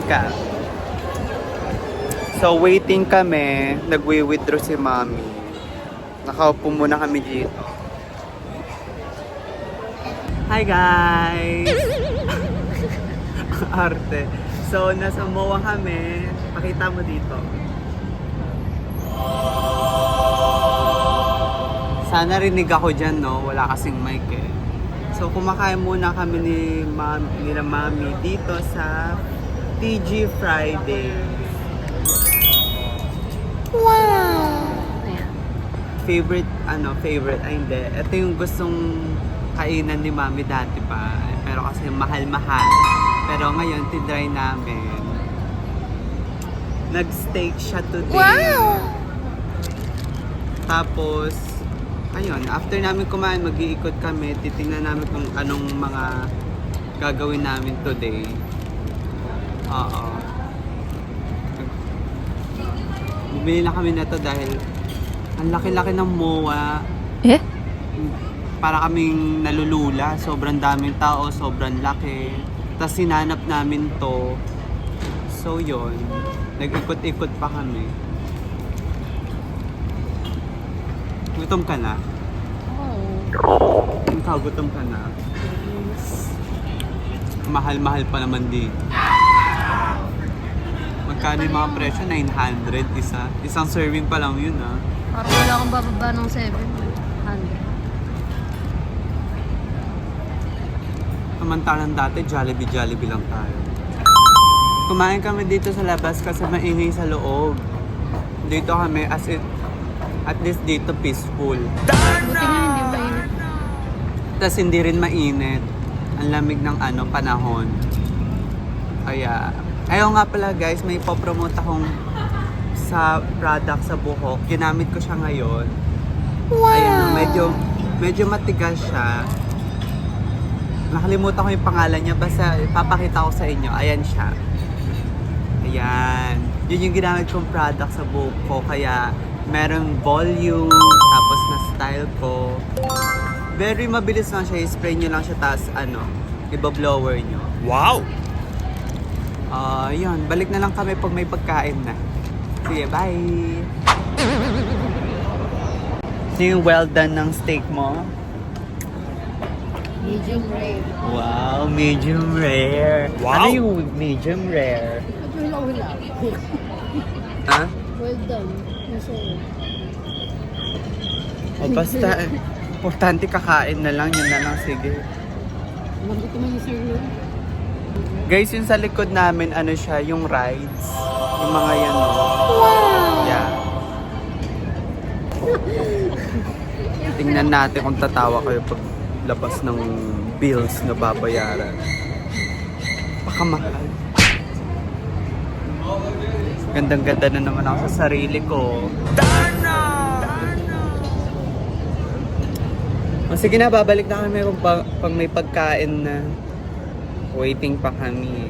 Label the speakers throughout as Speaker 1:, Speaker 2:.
Speaker 1: ka. So, waiting kami. Nagwi-withdraw si Mami. Nakaupo muna kami dito. Hi guys! Arte. So, nasa MOA kami. Pakita mo dito. Sana rinig ako dyan, no? Wala kasing mic eh. So, kumakain muna kami nila Mami dito sa TG Friday.
Speaker 2: Wow!
Speaker 1: Favorite, hindi. Ito yung gustong kainan ni Mami dati pa. Pero kasi mahal-mahal. Pero ngayon, tinry namin. Nag-steak siya today.
Speaker 2: Wow!
Speaker 1: Tapos, ayun, after namin kumain, mag-iikot kami. Titingnan namin kung anong mga gagawin namin today. Oo. Bumili na kami na to dahil ang laki-laki ng MOA.
Speaker 2: Eh?
Speaker 1: Para kaming nalulula. Sobrang daming tao, sobrang laki. Tapos sinanap namin to. So yun, nag-ikot-ikot pa kami. Gutom ka na? Ikaw, gutom ka na? Mahal-mahal pa naman din. Magkano yung mga presyo? 900 isa. Isang serving pa lang yun, ah.
Speaker 3: Parang wala akong bababa ng 700.
Speaker 1: Samantalang dati, Jollibee lang tayo. Kumain kami dito sa labas kasi maingay sa loob. Dito kami, at least dito peaceful.
Speaker 3: Buti nga hindi mainit.
Speaker 1: Tapos hindi rin mainit. Ang lamig ng panahon. Kaya, ayaw nga pala guys, may ipopromote akong sa product sa buhok. Ginamit ko siya ngayon.
Speaker 2: Wow!
Speaker 1: Ayan, medyo matigas siya. Nakalimutan ko yung pangalan niya. Basta papakita ko sa inyo. Ayan siya. Ayan. Yun yung ginamit kong product sa buhok ko. Kaya merong volume. Tapos na style ko. Very mabilis lang siya. I-spray nyo lang siya. Tapos iba-blower nyo.
Speaker 4: Wow!
Speaker 1: Yun. Balik na lang kami pag may pagkain na. Sige, bye! So yung well done ng steak mo?
Speaker 3: Medium rare.
Speaker 1: Wow, medium rare.
Speaker 4: Wow.
Speaker 1: Ano yung medium rare?
Speaker 3: Wala.
Speaker 1: Ha?
Speaker 3: Well done.
Speaker 1: O basta, importante kakain na lang, yun na lang, sige.
Speaker 3: Lambot naman yung sir yun.
Speaker 1: Guys, yung sa likod namin, siya, yung rides. Yung mga yan, no?
Speaker 2: Wow!
Speaker 1: Yeah. Tingnan natin kung tatawa kayo pag labas ng bills na babayaran. Baka mahal. Gandang-ganda na naman ako sa sarili ko. O sige na, babalik na kami pag may pagkain na. Waiting pa kami.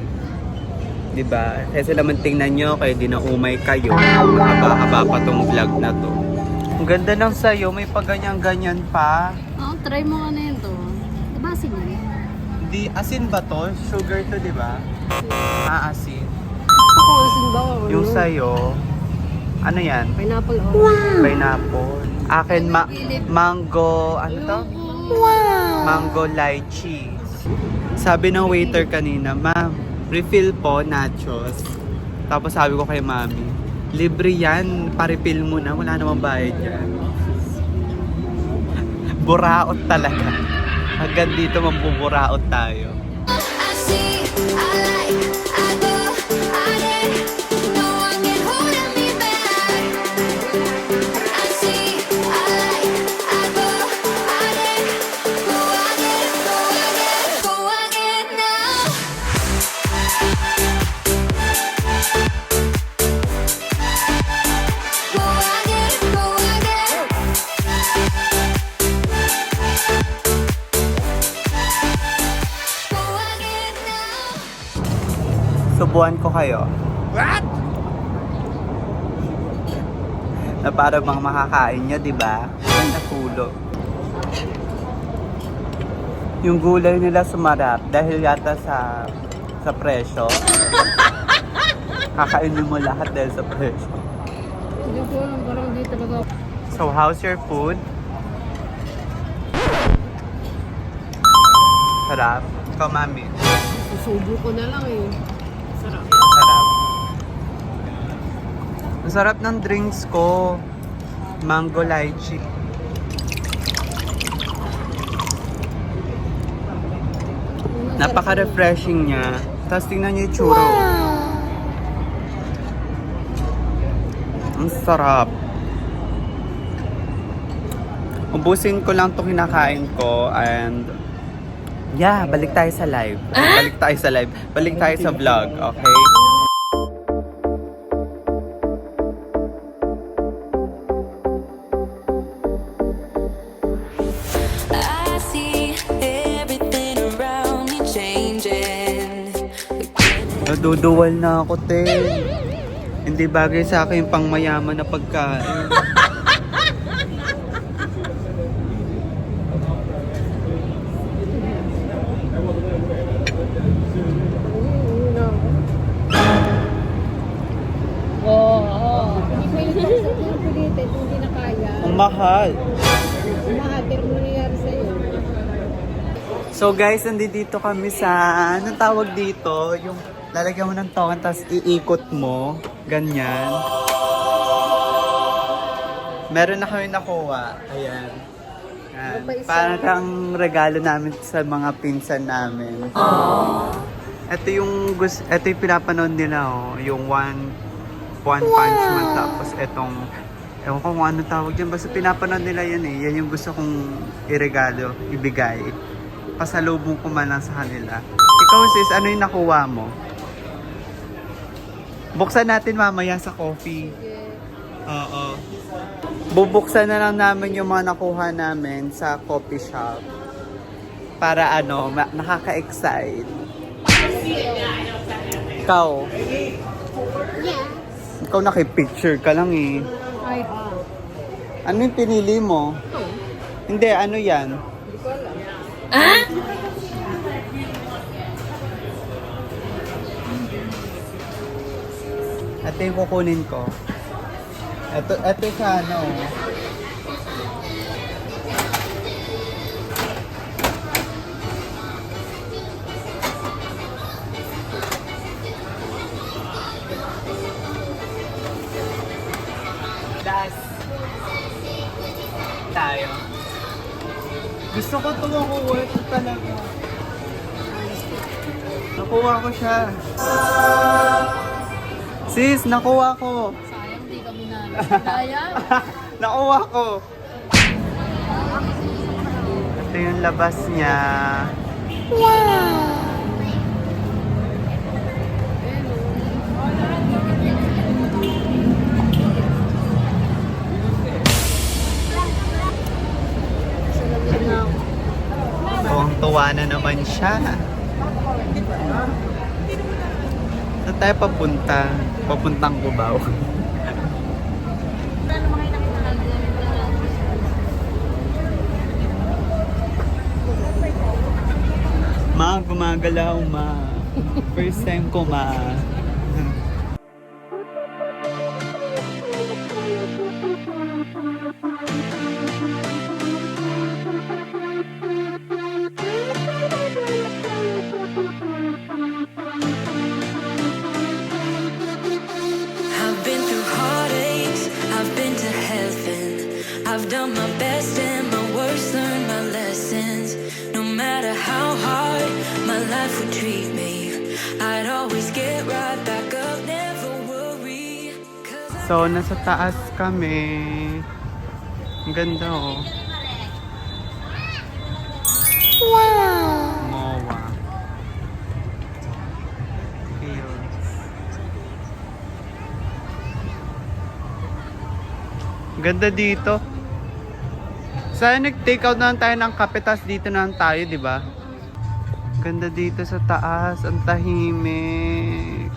Speaker 1: Diba? Kasi naman tingnan nyo, kaya di na umay kayo. Mahaba-haba pa tong vlog na to. Ang ganda ng sayo, may paganyan-ganyan pa.
Speaker 3: Oo, try mo nga na yun to. Diba asin yun?
Speaker 1: Di, asin ba to? Sugar to, diba? Asin.
Speaker 3: Ako asin ba? Or
Speaker 1: Yung
Speaker 3: no?
Speaker 1: sayo, ano yan?
Speaker 3: Pineapple or
Speaker 1: Pineapple. Akin, mango, ano to?
Speaker 2: Wow!
Speaker 1: Mango lychee. Sabi ng waiter kanina, ma'am, refill po, nachos. Tapos sabi ko kay mami, libre yan, pa-refill mo na, wala namang bayad yan. Buraot talaga. Hanggang dito mambuburaot tayo.
Speaker 5: I see, I like, I do, I did. No one can hold me back. I see, I like, I do, I did. Go again, go again, go again now. Go again, go again. Go again now.
Speaker 1: Subuan ko kayo.
Speaker 4: What?
Speaker 1: Na para bang makakain nyo, di ba? Ay, nakulo. Yung gulay nila sumarap dahil yata sa presyo. Kakainin mo lahat dahil sa presyo.
Speaker 3: Hindi ko alam, parang hindi talaga.
Speaker 1: So, how's your food? Sarap. Ikaw, mami.
Speaker 3: Susubo ko na lang eh. Sarap.
Speaker 1: Sarap. Ang sarap ng drinks ko. Mango lychee. Napaka-refreshing niya. Tapos tingnan niyo yung churro.
Speaker 2: Wow.
Speaker 1: Ang sarap. Ubusin ko lang itong kinakain ko and yeah, balik tayo sa live. Balik tayo sa live. Balik tayo sa vlog, okay?
Speaker 5: I see everything around me changing.
Speaker 1: Naduduwal na ako, te. Hindi bagay sa akin yung pangmayaman na pagkain.
Speaker 3: Oo. Hindi ko yung pagsapulitin, hindi na kaya.
Speaker 1: Ang mahal.
Speaker 3: Mahal, pero nangyayari sa'yo.
Speaker 1: So guys, nandito kami sa, anong tawag dito? Yung lalagyan mo ng tongan, tapos iikot mo. Ganyan. Meron na kami nakuha. Ayan. Ayan. Parang regalo namin sa mga pinsan namin. Ito yung pinapanood nila, oh. Yung One Punch Man. Tapos etong, ewan ko kung ano tawag dyan. Basta pinapanood nila yan eh. Yan yung gusto kong iregalo, ibigay. Pasalubong ko man lang sa kanila. Ikaw sis, ano yung nakuha mo? Buksan natin mamaya sa coffee. Oo. Bubuksan na lang namin yung mga nakuha namin sa coffee shop. Para ano, nakaka-excite. Ikaw? Ikaw nakipicture ka lang eh.
Speaker 3: Ay,
Speaker 1: Ano yung pinili mo? Hindi, ano yan?
Speaker 3: hindi ko alam.
Speaker 1: Ito yung kukunin ko. Ito siya ano. Tayo. Gusto ko ito makuha. Ito talaga. Nakuha ko siya. Sis, nakuha ko.
Speaker 3: Sayang, di kami nalo. Daya?
Speaker 1: Nakuha ko. Ito yung labas niya.
Speaker 2: Wow.
Speaker 3: Salamin na ako.
Speaker 1: Tuwang-tuwa na naman siya. Saan tayo papunta? Papuntang Cubao. Ma, gumagalaw ma. First time ko ma.
Speaker 5: I've been through heartaches, I've been to heaven. I've done my best and my worst, learned my lessons. No matter how hard my life would treat me, I'd always get right back up, never worry. 'Cause I
Speaker 1: So, nasa taas kami. Ang ganda oh.
Speaker 2: Wow.
Speaker 1: MOA. Ayun. Ganda dito. Sana nag-take out na lang tayo ng kape, tas dito na lang tayo, di ba? Ganda dito sa taas, ang tahimik.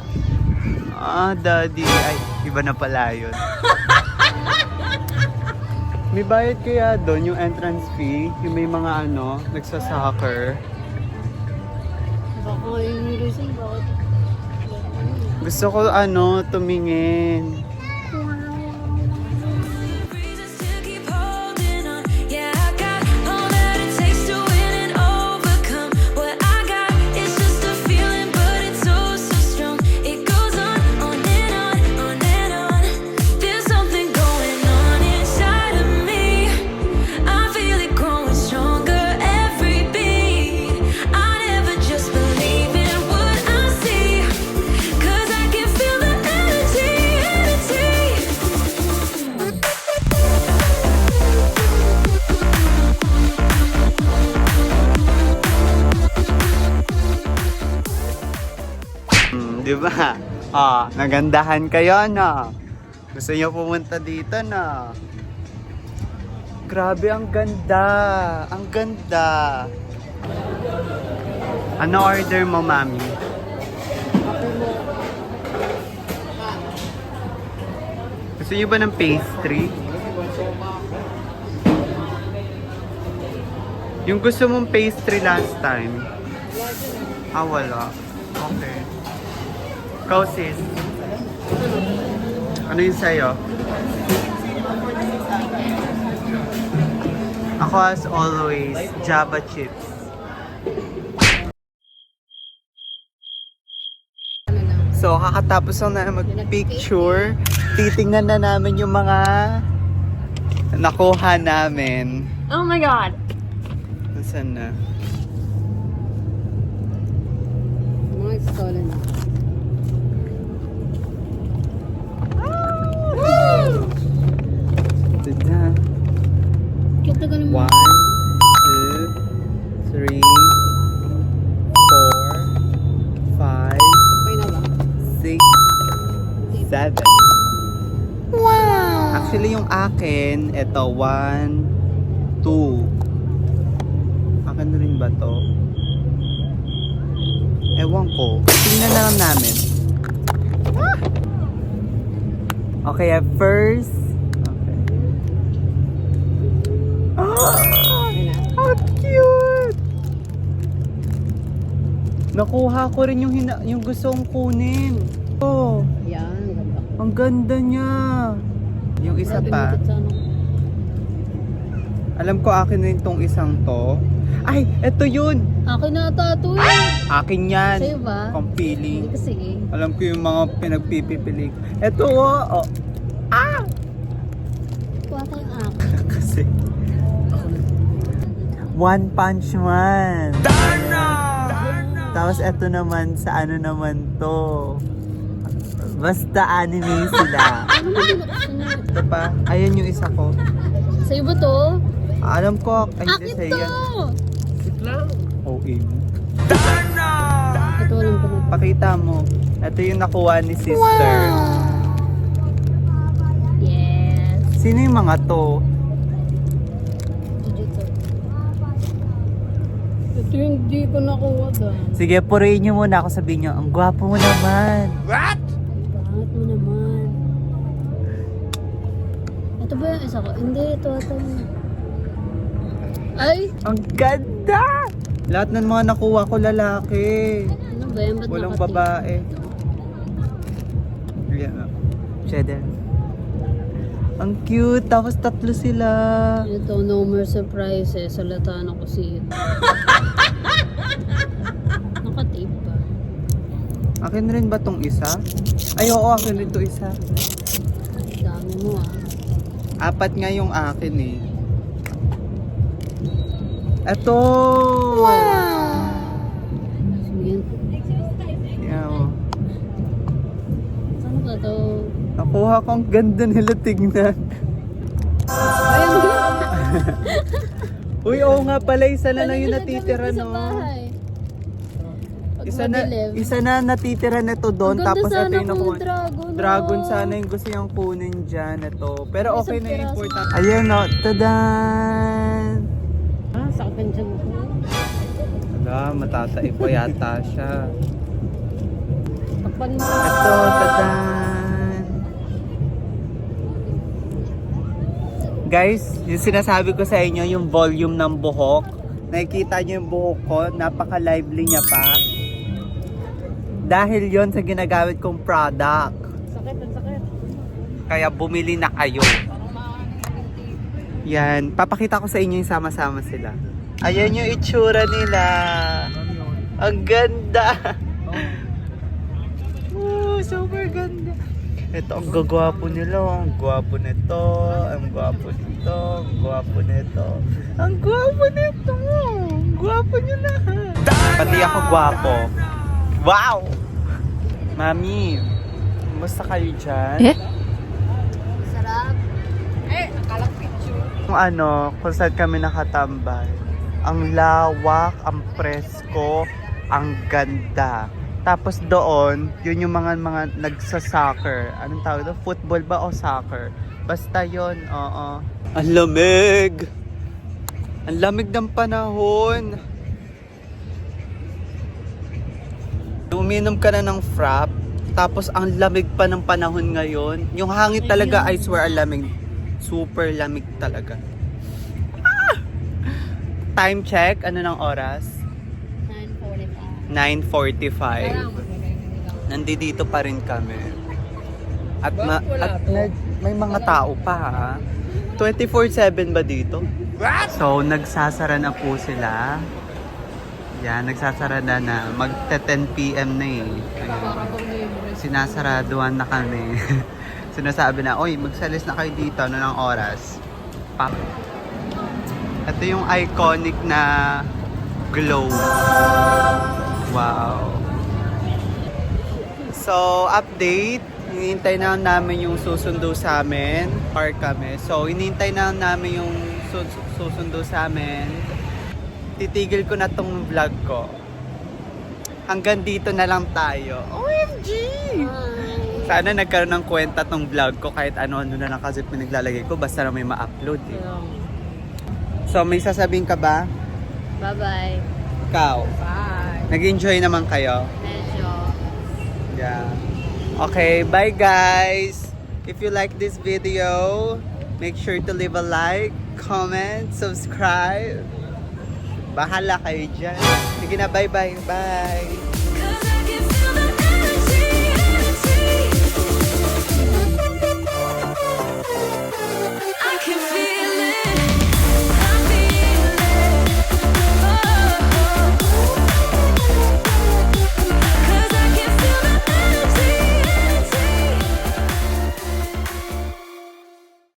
Speaker 1: Ah, daddy. Ay, iba na pala yun. May bayad kaya doon yung entrance fee? Yung may mga ano, nagsasoccer.
Speaker 3: Baka yung reason bakit.
Speaker 1: Gusto ko tumingin.
Speaker 5: Reasons to keep holding on. Yeah, I got all that it takes to win and overcome. What I got is just a feeling, but it's oh so strong. It goes on and on, on and on. There's something going on inside of me. I feel it growing stronger every beat. I never just believe in what I see, 'cause I can feel the energy, energy.
Speaker 1: Di ba? Nagandahan kayo, no? Gusto niyo pumunta dito, no? Grabe, ang ganda. Ang ganda. Ano order mo, mami? Gusto niyo ba ng pastry? Yung gusto mong pastry last time? Wala. Okay. Ikaw, sis. Ano yung sa'yo? Ako as always, Java chips. So, kakatapos lang na mag-picture. Titingnan na namin yung mga nakuha namin.
Speaker 3: Oh my God!
Speaker 1: Nasaan na?
Speaker 3: Mga stolen na.
Speaker 1: Ito na.
Speaker 3: Cute na ganun mo.
Speaker 1: 1, 2, 3, 4, 5,
Speaker 3: Okay na ba?
Speaker 1: 6, 7.
Speaker 2: Wow.
Speaker 1: Actually, yung akin, ito, 1, 2. Akin na rin ba to? Ewan ko. Tingnan na lang namin. Okay, at first. Okay.
Speaker 3: Okay na.
Speaker 1: How cute! Nakuha ko rin yung gusto kong kunin. Oh,
Speaker 3: Yan, ganda.
Speaker 1: ang ganda niya. Yung isa
Speaker 3: Grabe,
Speaker 1: pa.
Speaker 3: makit sa ano.
Speaker 1: Alam ko akin na itong isang to. Ay, eto yun.
Speaker 3: Akin na ata ito eh.
Speaker 1: Akin yan.
Speaker 3: Sa'yo ba?
Speaker 1: Ang
Speaker 3: Hindi
Speaker 1: feeling.
Speaker 3: kasi eh.
Speaker 1: Alam ko yung mga pinagpipipili. Eto oh. Ah!
Speaker 3: Kuha ko yung akin.
Speaker 1: Kasi. One Punch Man. Tapos eto naman sa ano naman to. Basta anime sila.
Speaker 3: Ano ba binuksan niya?
Speaker 1: Ito pa. Ayan yung isa ko.
Speaker 3: Sa'yo ba to?
Speaker 1: Alam ko. Ay, hindi
Speaker 3: Akin
Speaker 1: sa'yo
Speaker 3: to!
Speaker 1: yan. Okay.
Speaker 3: Ito walang pinag.
Speaker 1: Pakita mo. Ito yung nakuha ni sister.
Speaker 3: Yes.
Speaker 1: Sino yung mga to?
Speaker 3: Dito. Ito yung di ko nakuha ba?
Speaker 1: Sige, purihin nyo muna ako, sabihin nyo. Ang gwapo mo naman.
Speaker 3: Bakit mo naman? Ito ba yung isa ko? Hindi, ito. Ay!
Speaker 1: Ang ganda! Lahat ng mga nakuha ko lalaki.
Speaker 3: Ano ba yan? Ba't
Speaker 1: Walang
Speaker 3: nakatingin?
Speaker 1: babae. Yeah. Cheddar. Ang cute. Tapos tatlo sila.
Speaker 3: Ito, no more surprises. Salata na ko siya. Nakatape pa.
Speaker 1: Akin rin ba tong isa? Ay, oo. Akin rin to isa.
Speaker 3: Dami mo ah.
Speaker 1: 4 nga yung akin eh. Eto!
Speaker 3: Sige.
Speaker 1: Yeah, oh.
Speaker 3: Ano ba to?
Speaker 1: Nakuha ko, ang ganda nila tignan.
Speaker 3: Ay, ang ganda.
Speaker 1: Uy, oo nga pala, isa na lang yung
Speaker 3: Nalagay
Speaker 1: natitira,
Speaker 3: sa
Speaker 1: no?
Speaker 3: bahay. Pag
Speaker 1: Isa
Speaker 3: madilim.
Speaker 1: na natitira nito doon,
Speaker 3: Ang ganda
Speaker 1: tapos
Speaker 3: sana
Speaker 1: ito yung
Speaker 3: kung
Speaker 1: nakuha.
Speaker 3: dragon.
Speaker 1: Dragon
Speaker 3: oh.
Speaker 1: sana yung gusto niyang kunin dyan, ito. Pero okay
Speaker 3: Isang
Speaker 1: na yung
Speaker 3: piraso.
Speaker 1: important. Ayan, no, tadan!
Speaker 3: Ah, saktan dyan ako.
Speaker 1: Wala, matataip pa yata siya.
Speaker 3: Takpan mo.
Speaker 1: Ito, tadan! Guys, yung sinasabi ko sa inyo, yung volume ng buhok. Nakikita niyo yung buhok ko, napaka-lively niya pa. Dahil yon sa ginagamit kong product.
Speaker 3: Sakit, ang sakit.
Speaker 1: Kaya bumili na kayo. Yan, papakita ko sa inyo yung sama-sama sila. Ayan yung itsura nila. Ang ganda. Super ganda. Ito, ang gagwapo nila. Ang gwapo nito. Ang gwapo nito. Ang gwapo nito. Ang gwapo nito. Ang gwapo nyo lahat. Pati ako gwapo. Wow! Mami, kumusta kayo dyan?
Speaker 3: Sarap. Akala picture.
Speaker 1: Kung saan kami nakatambay. Ang lawak, ang presko, ang ganda. Tapos doon, yun yung mga nagsa-soccer. Anong tawag doon? Football ba o soccer? Basta yun, oo. Ang lamig! Ang lamig ng panahon. Uminom ka na ng frap, tapos ang lamig pa ng panahon ngayon. Yung hangin talaga, I swear, ang lamig. Super lamig talaga. Ah! Time check, ano ng oras? 9:45. Nandito pa rin kami. At, may mga tao pa ha. 24/7 ba dito? So, nagsasara na po sila. Yan, nagsasara na. Magte-10 PM na eh. Ayan. Sinasaraduan na kami. Sinasabi na, oy, magsalis na kayo dito. Ano ng oras? Pa. Ito yung iconic na glow. Wow. So, update. Hinihintay na namin yung susundo sa amin. Park kami. So, hinihintay na namin yung susundo sa amin. Titigil ko na tong vlog ko. Hanggang dito na lang tayo. OMG! Sana nagkaroon ng kwenta tong vlog ko kahit ano-ano na lang kasi pinaglalagay ko. Basta na may ma-upload eh. So, may sasabihin ka ba?
Speaker 3: Bye-bye.
Speaker 1: Ikaw?
Speaker 3: Bye.
Speaker 1: Nag-enjoy naman kayo?
Speaker 3: Medyo.
Speaker 1: Yeah. Okay, bye guys! If you like this video, make sure to leave a like, comment, subscribe. Bahala kayo dyan. Sige na, bye-bye. Bye!